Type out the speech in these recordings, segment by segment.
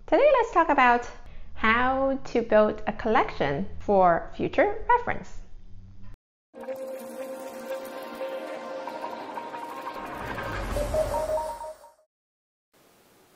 Today let's talk about how to build a collection for future reference.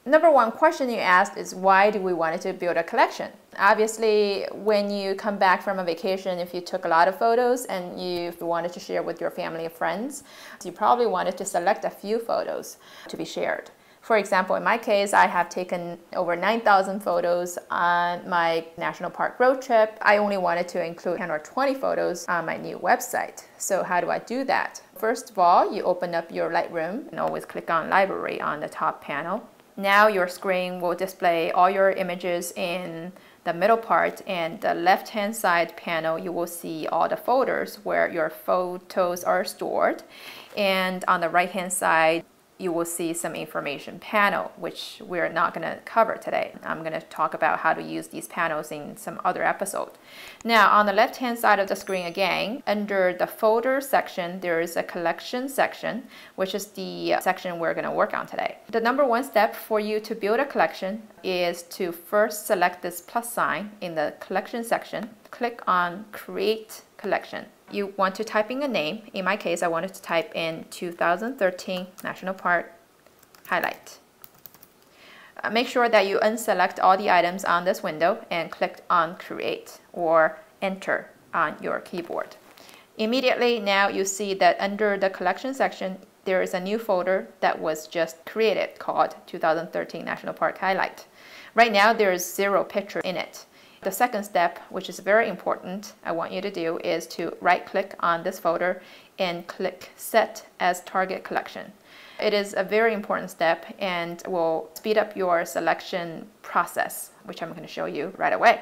Number one question you asked is, why do we want to build a collection? Obviously, when you come back from a vacation, if you took a lot of photos and you wanted to share with your family and friends, you probably wanted to select a few photos to be shared. For example, in my case, I have taken over 9,000 photos on my national park road trip. I only wanted to include 10 or 20 photos on my new website. So how do I do that? First of all, you open up your Lightroom and always click on Library on the top panel. Now your screen will display all your images in the middle part, and the left-hand side panel you will see all the folders where your photos are stored, and on the right-hand side you will see some information panel, which we're not going to cover today. I'm going to talk about how to use these panels in some other episode. Now, on the left-hand side of the screen again, under the folder section, there is a collection section, which is the section we're going to work on today. The number one step for you to build a collection is to first select this plus sign in the collection section. Click on Create Collection. You want to type in a name. In my case, I wanted to type in 2013 National Park Highlight. Make sure that you unselect all the items on this window and click on Create or Enter on your keyboard. Immediately now you see that under the collection section, there is a new folder that was just created called 2013 National Park Highlight. Right now there is 0 picture in it. The second step, which is very important, I want you to do is to right-click on this folder and click Set as Target Collection. It is a very important step and will speed up your selection process, which I'm going to show you right away.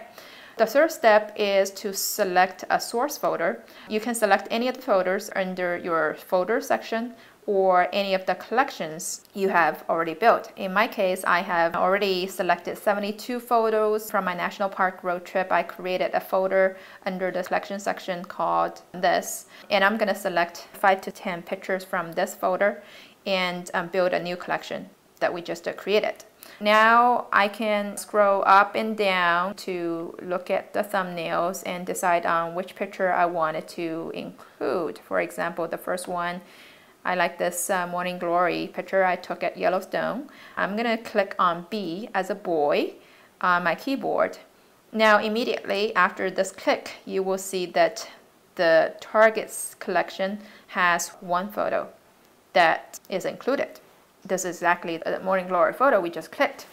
The third step is to select a source folder. You can select any of the folders under your folder section or any of the collections you have already built. In my case, I have already selected 72 photos from my national park road trip. I created a folder under the collection section called this, and I'm gonna select 5 to 10 pictures from this folder and build a new collection that we just created. Now I can scroll up and down to look at the thumbnails and decide on which picture I wanted to include. For example, the first one, I like this morning glory picture I took at Yellowstone. I'm gonna click on B as a boy on my keyboard. Now immediately after this click, you will see that the targets collection has 1 photo that is included. This is exactly the morning glory photo we just clicked.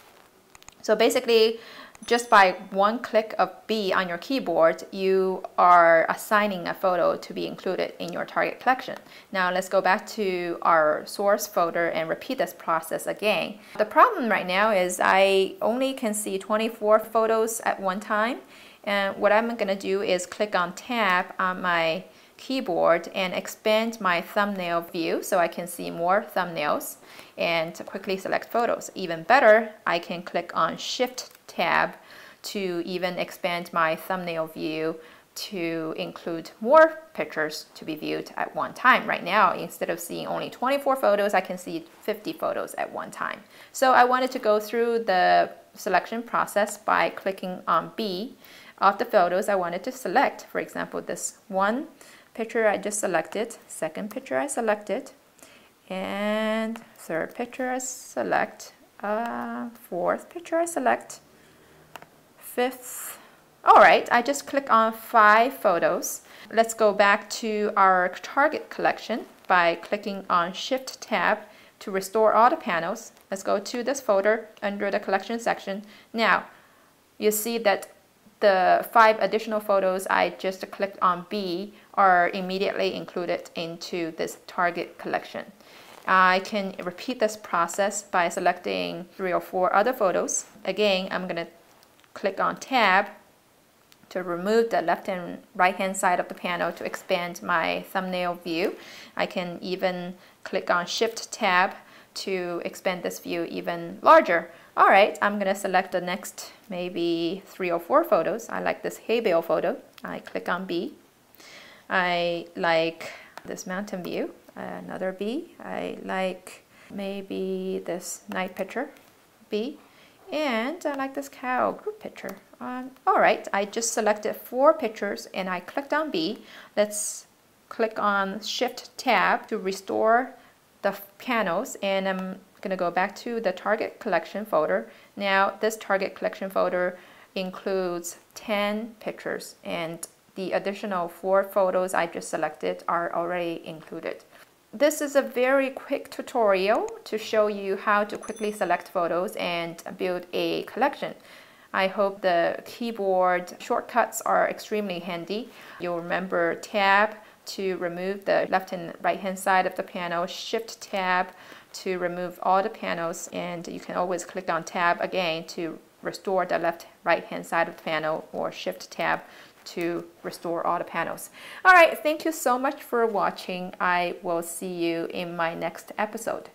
So basically, just by 1 click of B on your keyboard, you are assigning a photo to be included in your target collection. Now let's go back to our source folder and repeat this process again. The problem right now is I only can see 24 photos at one time. And what I'm going to do is click on Tab on my keyboard and expand my thumbnail view so I can see more thumbnails and quickly select photos. Even better, I can click on Shift Tab to even expand my thumbnail view to include more pictures to be viewed at one time. Right now, instead of seeing only 24 photos, I can see 50 photos at one time. So I wanted to go through the selection process by clicking on B of the photos I wanted to select. For example, this one picture I just selected, second picture I selected, and third picture I select, fourth picture I select, fifth. All right, I just click on 5 photos. Let's go back to our target collection by clicking on Shift Tab to restore all the panels. Let's go to this folder under the collection section. Now, you see that the 5 additional photos I just clicked on B are immediately included into this target collection. I can repeat this process by selecting 3 or 4 other photos. Again, I'm going to click on Tab to remove the left and right hand side of the panel to expand my thumbnail view. I can even click on Shift Tab to expand this view even larger. All right, I'm gonna select the next maybe 3 or 4 photos. I like this hay bale photo. I click on B. I like this mountain view, another B. I like maybe this night picture, B. And I like this cow group picture. All right, I just selected 4 pictures and I clicked on B. Let's click on Shift Tab to restore the panels, and I'm going to go back to the target collection folder. Now this target collection folder includes 10 pictures, and the additional 4 photos I just selected are already included. This is a very quick tutorial to show you how to quickly select photos and build a collection. I hope the keyboard shortcuts are extremely handy. You'll remember Tab to remove the left and right hand side of the panel, Shift Tab to remove all the panels, and you can always click on Tab again to restore the left right hand side of the panel, or Shift Tab to restore all the panels. All right, thank you so much for watching. I will see you in my next episode.